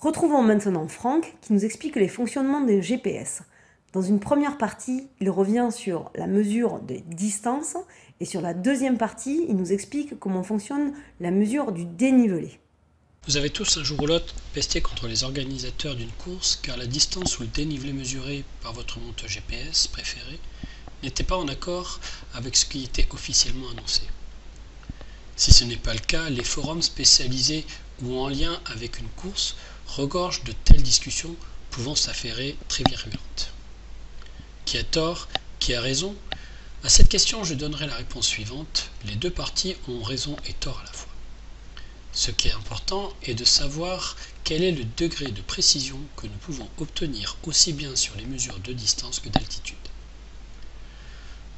Retrouvons maintenant Franck qui nous explique les fonctionnements des GPS. Dans une première partie, il revient sur la mesure des distances et sur la deuxième partie, il nous explique comment fonctionne la mesure du dénivelé. Vous avez tous un jour ou l'autre pesté contre les organisateurs d'une course car la distance ou le dénivelé mesuré par votre monteur GPS préféré n'était pas en accord avec ce qui était officiellement annoncé. Si ce n'est pas le cas, les forums spécialisés ou en lien avec une course regorgent de telles discussions pouvant s'avérer très virulentes. Qui a tort? Qui a raison? À cette question, je donnerai la réponse suivante. Les deux parties ont raison et tort à la fois. Ce qui est important est de savoir quel est le degré de précision que nous pouvons obtenir aussi bien sur les mesures de distance que d'altitude.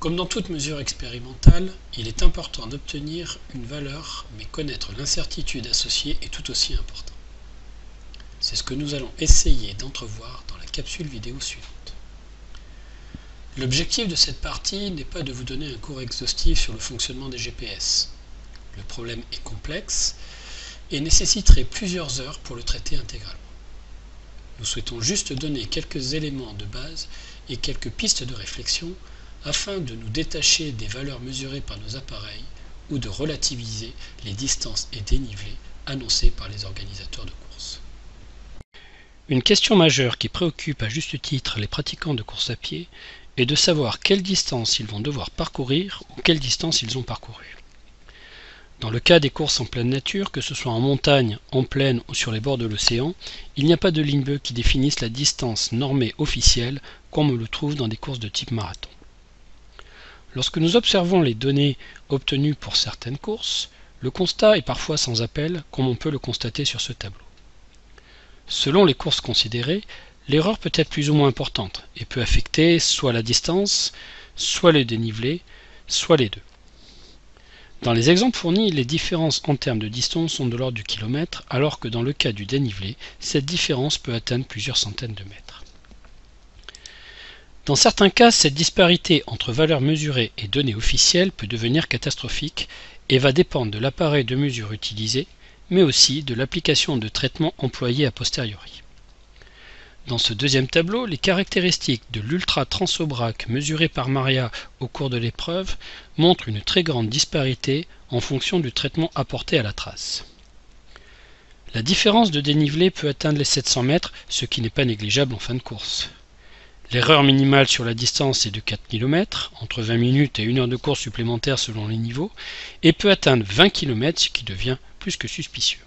Comme dans toute mesure expérimentale, il est important d'obtenir une valeur, mais connaître l'incertitude associée est tout aussi important. C'est ce que nous allons essayer d'entrevoir dans la capsule vidéo suivante. L'objectif de cette partie n'est pas de vous donner un cours exhaustif sur le fonctionnement des GPS. Le problème est complexe et nécessiterait plusieurs heures pour le traiter intégralement. Nous souhaitons juste donner quelques éléments de base et quelques pistes de réflexion afin de nous détacher des valeurs mesurées par nos appareils ou de relativiser les distances et dénivelés annoncés par les organisateurs de courses. Une question majeure qui préoccupe à juste titre les pratiquants de course à pied est de savoir quelle distance ils vont devoir parcourir ou quelle distance ils ont parcouru. Dans le cas des courses en pleine nature, que ce soit en montagne, en plaine ou sur les bords de l'océan, il n'y a pas de ligne bleue qui définisse la distance normée officielle comme on le trouve dans des courses de type marathon. Lorsque nous observons les données obtenues pour certaines courses, le constat est parfois sans appel, comme on peut le constater sur ce tableau. Selon les courses considérées, l'erreur peut être plus ou moins importante et peut affecter soit la distance, soit le dénivelé, soit les deux. Dans les exemples fournis, les différences en termes de distance sont de l'ordre du kilomètre, alors que dans le cas du dénivelé, cette différence peut atteindre plusieurs centaines de mètres. Dans certains cas, cette disparité entre valeurs mesurées et données officielles peut devenir catastrophique et va dépendre de l'appareil de mesure utilisé, mais aussi de l'application de traitement employé a posteriori. Dans ce deuxième tableau, les caractéristiques de l'ultra-transobraque mesuré par Maria au cours de l'épreuve montrent une très grande disparité en fonction du traitement apporté à la trace. La différence de dénivelé peut atteindre les 700 mètres, ce qui n'est pas négligeable en fin de course. L'erreur minimale sur la distance est de 4 km, entre 20 minutes et 1 heure de course supplémentaire selon les niveaux, et peut atteindre 20 km, ce qui devient plus que suspicieux.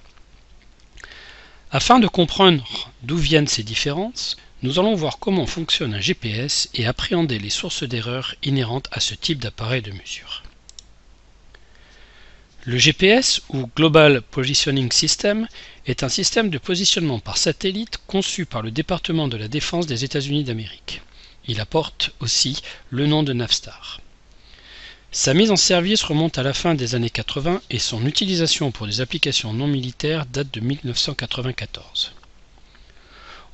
Afin de comprendre d'où viennent ces différences, nous allons voir comment fonctionne un GPS et appréhender les sources d'erreurs inhérentes à ce type d'appareil de mesure. Le GPS, ou Global Positioning System, est un système de positionnement par satellite conçu par le département de la Défense des États-Unis d'Amérique. Il apporte aussi le nom de Navstar. Sa mise en service remonte à la fin des années 80 et son utilisation pour des applications non militaires date de 1994.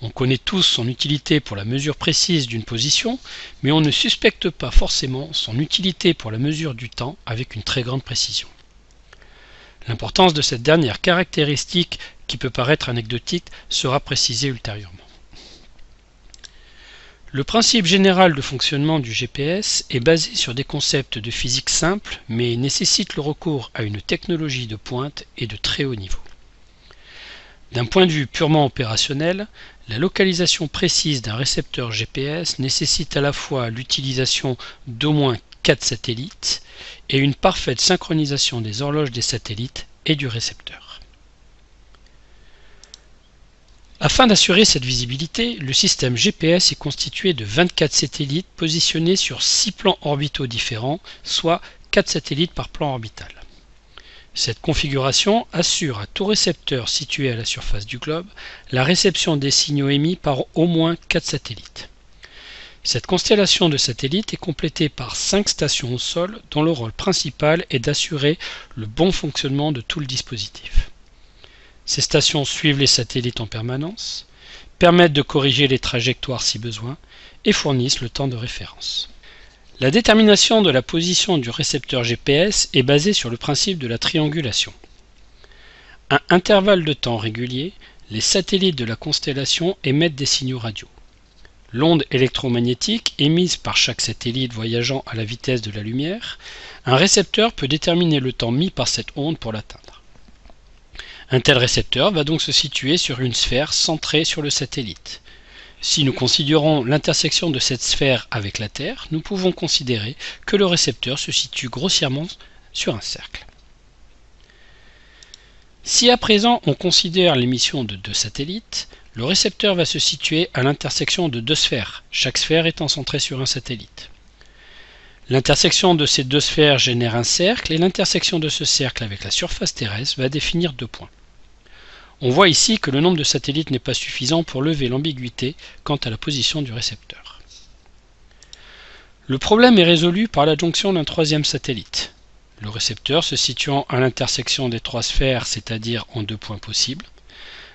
On connaît tous son utilité pour la mesure précise d'une position, mais on ne suspecte pas forcément son utilité pour la mesure du temps avec une très grande précision. L'importance de cette dernière caractéristique, qui peut paraître anecdotique, sera précisée ultérieurement. Le principe général de fonctionnement du GPS est basé sur des concepts de physique simples, mais nécessite le recours à une technologie de pointe et de très haut niveau. D'un point de vue purement opérationnel, la localisation précise d'un récepteur GPS nécessite à la fois l'utilisation d'au moins 4 satellites et une parfaite synchronisation des horloges des satellites et du récepteur. Afin d'assurer cette visibilité, le système GPS est constitué de 24 satellites positionnés sur 6 plans orbitaux différents, soit 4 satellites par plan orbital. Cette configuration assure à tout récepteur situé à la surface du globe la réception des signaux émis par au moins 4 satellites. Cette constellation de satellites est complétée par 5 stations au sol dont le rôle principal est d'assurer le bon fonctionnement de tout le dispositif. Ces stations suivent les satellites en permanence, permettent de corriger les trajectoires si besoin et fournissent le temps de référence. La détermination de la position du récepteur GPS est basée sur le principe de la triangulation. À intervalles de temps réguliers, Les satellites de la constellation émettent des signaux radio. L'onde électromagnétique émise par chaque satellite voyageant à la vitesse de la lumière, un récepteur peut déterminer le temps mis par cette onde pour l'atteindre. Un tel récepteur va donc se situer sur une sphère centrée sur le satellite. Si nous considérons l'intersection de cette sphère avec la Terre, nous pouvons considérer que le récepteur se situe grossièrement sur un cercle. Si à présent on considère l'émission de deux satellites, le récepteur va se situer à l'intersection de deux sphères, chaque sphère étant centrée sur un satellite. L'intersection de ces deux sphères génère un cercle et l'intersection de ce cercle avec la surface terrestre va définir deux points. On voit ici que le nombre de satellites n'est pas suffisant pour lever l'ambiguïté quant à la position du récepteur. Le problème est résolu par l'adjonction d'un troisième satellite. Le récepteur se situant à l'intersection des trois sphères, c'est-à-dire en deux points possibles,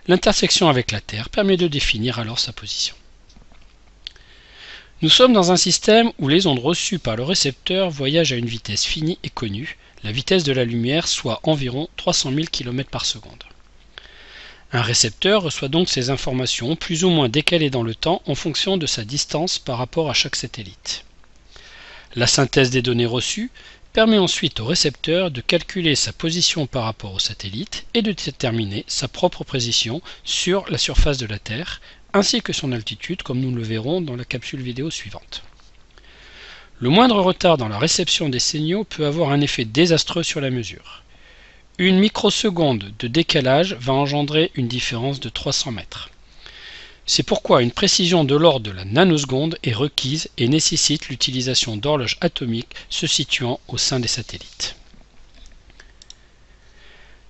l'intersection avec la Terre permet de définir alors sa position. Nous sommes dans un système où les ondes reçues par le récepteur voyagent à une vitesse finie et connue, la vitesse de la lumière, soit environ 300 000 km/s. Un récepteur reçoit donc ces informations plus ou moins décalées dans le temps en fonction de sa distance par rapport à chaque satellite. La synthèse des données reçues permet ensuite au récepteur de calculer sa position par rapport au satellite et de déterminer sa propre position sur la surface de la Terre, ainsi que son altitude, comme nous le verrons dans la capsule vidéo suivante. Le moindre retard dans la réception des signaux peut avoir un effet désastreux sur la mesure. Une microseconde de décalage va engendrer une différence de 300 mètres. C'est pourquoi une précision de l'ordre de la nanoseconde est requise et nécessite l'utilisation d'horloges atomiques se situant au sein des satellites.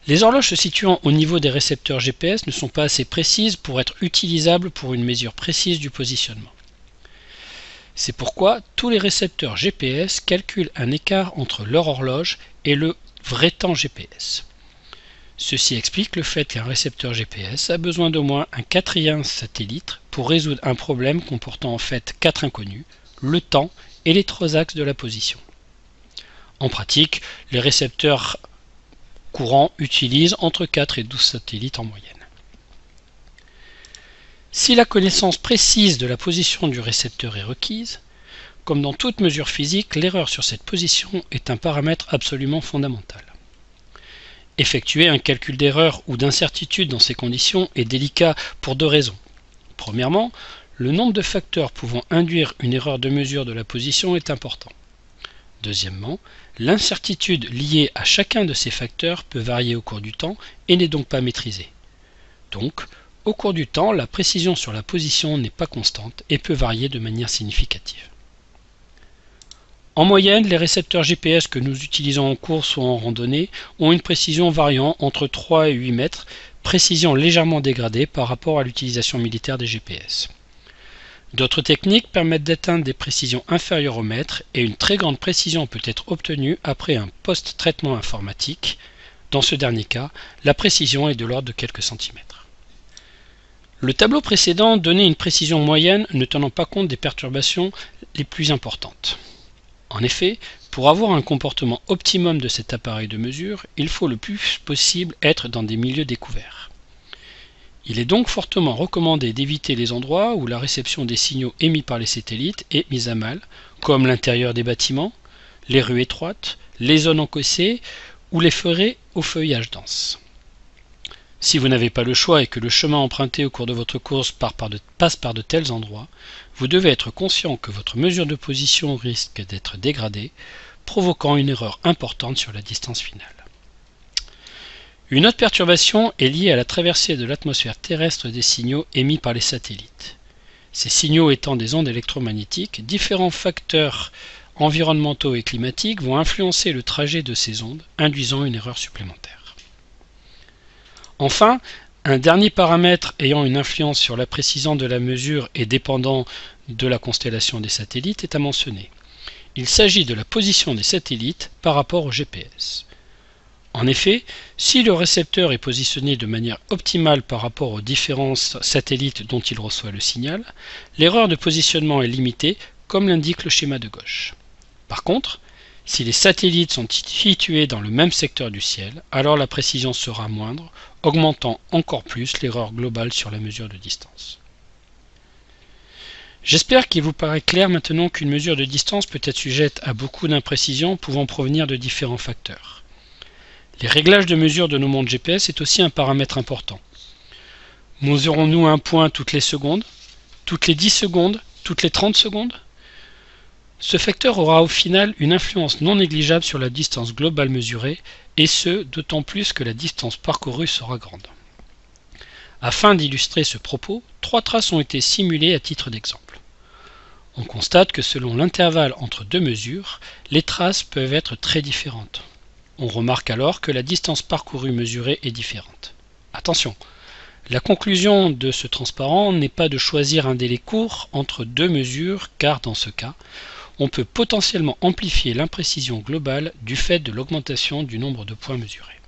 Les horloges se situant au niveau des récepteurs GPS ne sont pas assez précises pour être utilisables pour une mesure précise du positionnement. C'est pourquoi tous les récepteurs GPS calculent un écart entre leur horloge et le vrai temps GPS. Ceci explique le fait qu'un récepteur GPS a besoin d'au moins un quatrième satellite pour résoudre un problème comportant en fait quatre inconnus, le temps et les trois axes de la position. En pratique, les récepteurs courants utilisent entre 4 et 12 satellites en moyenne. Si la connaissance précise de la position du récepteur est requise, comme dans toute mesure physique, l'erreur sur cette position est un paramètre absolument fondamental. Effectuer un calcul d'erreur ou d'incertitude dans ces conditions est délicat pour deux raisons. Premièrement, le nombre de facteurs pouvant induire une erreur de mesure de la position est important. Deuxièmement, l'incertitude liée à chacun de ces facteurs peut varier au cours du temps et n'est donc pas maîtrisée. Donc, au cours du temps, la précision sur la position n'est pas constante et peut varier de manière significative. En moyenne, les récepteurs GPS que nous utilisons en course ou en randonnée ont une précision variant entre 3 et 8 mètres, précision légèrement dégradée par rapport à l'utilisation militaire des GPS. D'autres techniques permettent d'atteindre des précisions inférieures au mètre et une très grande précision peut être obtenue après un post-traitement informatique. Dans ce dernier cas, la précision est de l'ordre de quelques centimètres. Le tableau précédent donnait une précision moyenne ne tenant pas compte des perturbations les plus importantes. En effet, pour avoir un comportement optimum de cet appareil de mesure, il faut le plus possible être dans des milieux découverts. Il est donc fortement recommandé d'éviter les endroits où la réception des signaux émis par les satellites est mise à mal, comme l'intérieur des bâtiments, les rues étroites, les zones encaissées ou les forêts au feuillage dense. Si vous n'avez pas le choix et que le chemin emprunté au cours de votre course passe par de tels endroits, vous devez être conscient que votre mesure de position risque d'être dégradée, provoquant une erreur importante sur la distance finale. Une autre perturbation est liée à la traversée de l'atmosphère terrestre des signaux émis par les satellites. Ces signaux étant des ondes électromagnétiques, différents facteurs environnementaux et climatiques vont influencer le trajet de ces ondes, induisant une erreur supplémentaire. Enfin, un dernier paramètre ayant une influence sur la précision de la mesure et dépendant de la constellation des satellites est à mentionner. Il s'agit de la position des satellites par rapport au GPS. En effet, si le récepteur est positionné de manière optimale par rapport aux différents satellites dont il reçoit le signal, l'erreur de positionnement est limitée, comme l'indique le schéma de gauche. Par contre, Si les satellites sont situés dans le même secteur du ciel, alors la précision sera moindre, augmentant encore plus l'erreur globale sur la mesure de distance. J'espère qu'il vous paraît clair maintenant qu'une mesure de distance peut être sujette à beaucoup d'imprécisions pouvant provenir de différents facteurs. Les réglages de mesure de nos montres GPS est aussi un paramètre important. Mesurons-nous un point toutes les secondes, toutes les 10 secondes, toutes les 30 secondes ? Ce facteur aura au final une influence non négligeable sur la distance globale mesurée, et ce, d'autant plus que la distance parcourue sera grande. Afin d'illustrer ce propos, 3 traces ont été simulées à titre d'exemple. On constate que selon l'intervalle entre deux mesures, les traces peuvent être très différentes. On remarque alors que la distance parcourue mesurée est différente. Attention, la conclusion de ce transparent n'est pas de choisir un délai court entre deux mesures, car dans ce cas, on peut potentiellement amplifier l'imprécision globale du fait de l'augmentation du nombre de points mesurés.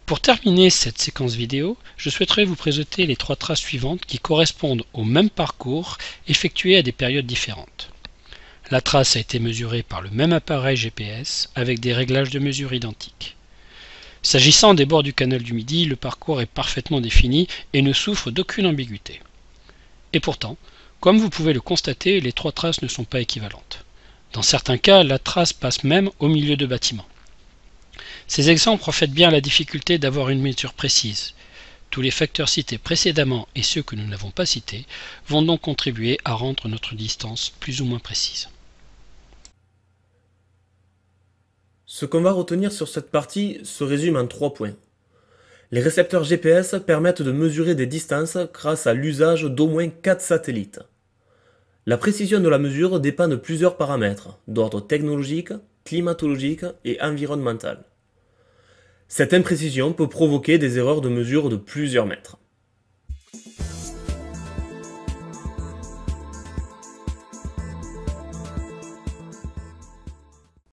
Pour terminer cette séquence vidéo, je souhaiterais vous présenter les 3 traces suivantes qui correspondent au même parcours effectué à des périodes différentes. La trace a été mesurée par le même appareil GPS avec des réglages de mesure identiques. S'agissant des bords du canal du Midi, le parcours est parfaitement défini et ne souffre d'aucune ambiguïté. Et pourtant, comme vous pouvez le constater, les 3 traces ne sont pas équivalentes. Dans certains cas, la trace passe même au milieu de bâtiments. Ces exemples reflètent bien la difficulté d'avoir une mesure précise. Tous les facteurs cités précédemment et ceux que nous n'avons pas cités vont donc contribuer à rendre notre distance plus ou moins précise. Ce qu'on va retenir sur cette partie se résume en 3 points. Les récepteurs GPS permettent de mesurer des distances grâce à l'usage d'au moins 4 satellites. La précision de la mesure dépend de plusieurs paramètres, d'ordre technologique, climatologique et environnemental. Cette imprécision peut provoquer des erreurs de mesure de plusieurs mètres.